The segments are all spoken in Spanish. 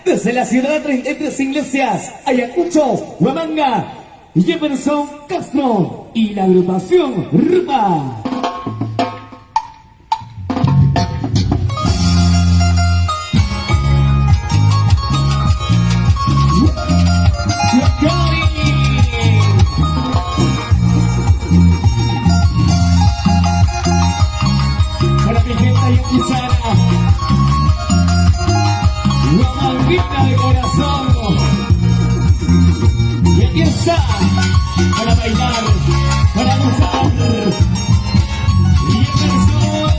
Desde la ciudad de Tres Iglesias, Ayacucho, Huamanga, Jefferson Castro y la agrupación Rupa. Para mi gente ayacuchana, Huamanguita de corazón. Y aquí está, para bailar, para gozar. Y Jefferson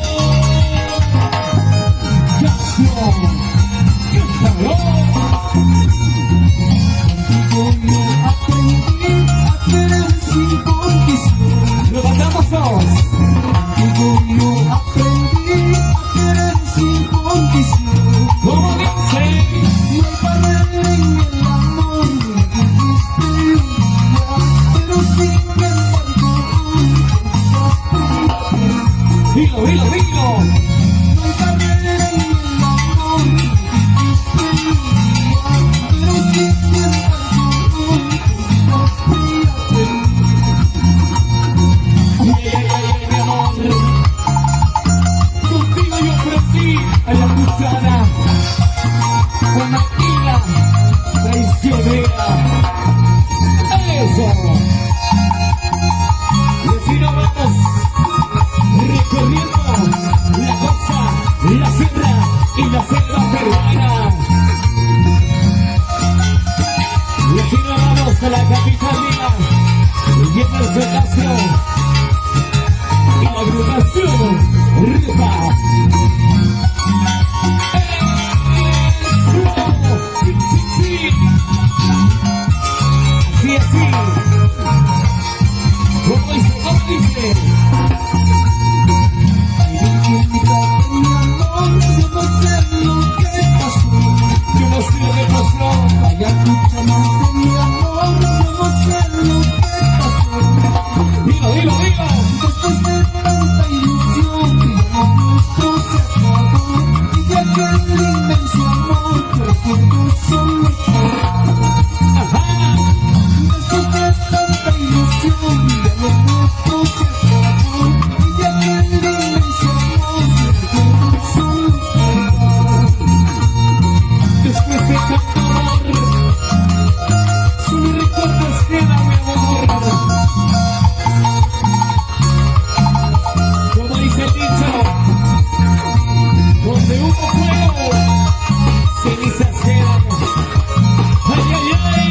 Castro, ¡qué calor! Lo mandamos todos. Yo aprendí a querer sin condición. Como dice, No hay barrera en el amor, me dijiste un día, pero sin embargo dilo, dilo, dilo. no hay barrera en el amor, me dijiste un día, pero sin embargo Ay, ay, ay, ay, mi amor. Contigo yo crecí, ayacuchana, Huamanguita, traicionera. Eso. Y así nos vamos recorriendo la costa, la sierra y la selva peruana. Y así nos vamos a la capitalina, Jefferson Castro y la agrupación Rupa. ¡Eso! ¡Sí, sí, sí! Así, así. ¿Cómo dice? ¿Cómo dice? yo no sé lo que pasó. Yo no sé lo que pasó. Ayacucho más de mi amor, yo no sé lo que pasó. Dilo, dilo, dilo. Después de tanta ilusión, digamos nuestro se acabó. Y ya que el inmenso amor, recuerdo solo Ajá. después de tanta ilusión, digamos nuestro se acabó. Y ya que el inmenso amor, recuerdo solo Después de tanto amor, solo recuerdos quedan, mi amor. Como dice el dicho, donde hubo fuego, cenizas quedan. Ay, ay, ay.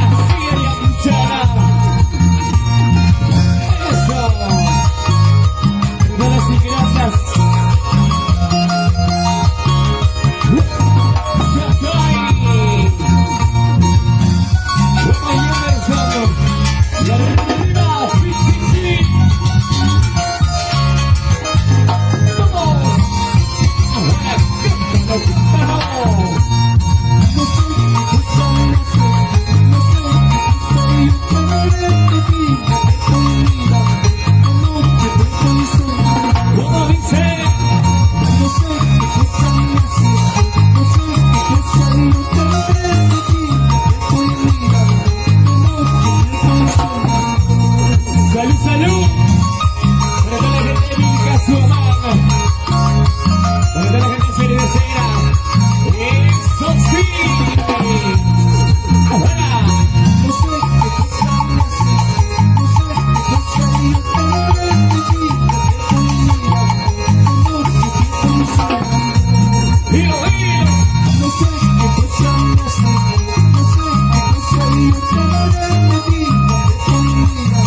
Así ayacuchana. Eso. Perdonas y gracias. Salud, salud. Para toda la gente de Minca, Suamán. Para toda la gente de Cervecera. Eso sí. Ahora. no sé qué cosa me hace, no sé qué cosa yo tendré de ti, que estoy mirando, no sé qué pensar. Dilo, dilo. No sé qué cosa me hace, no sé qué cosa yo tendré de ti, que estoy mirando,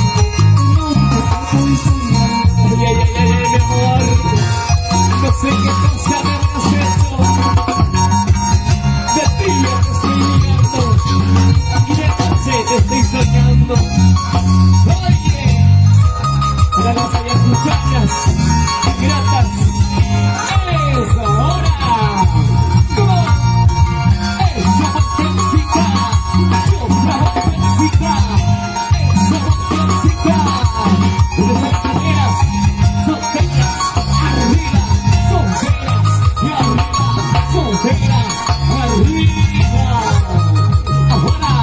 no sé qué pensar. Ay, ay, ay, ay, mi amor. No sé qué cosa me has hecho. De ti yo te estoy mirando. Y de noche te estoy soñando. Oye, para las ayacuchanas gratas, es ahora. selva, arriba, afuera.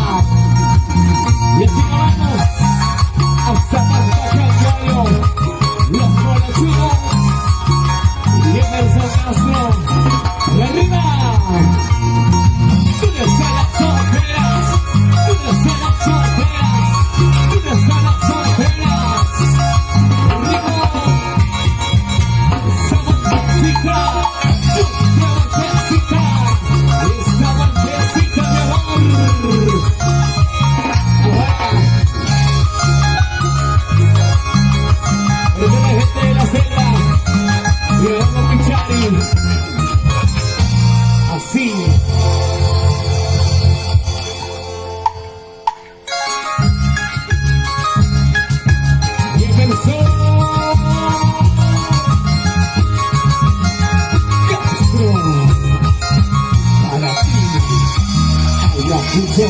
Y así nos vamos hasta Mantacayo, los colachudos y Emerson Castro, y arriba. ¿Dónde están las solteras? ¿Dónde están las solteras? ¿Dónde están las solteras? Arriba. Esa vueltecita, esa vueltecita, mi amor. Ahora, desde la gente de la selva, y vamos a Pichari. Así. Y en el sol, Castro, para ti, Ayacucho.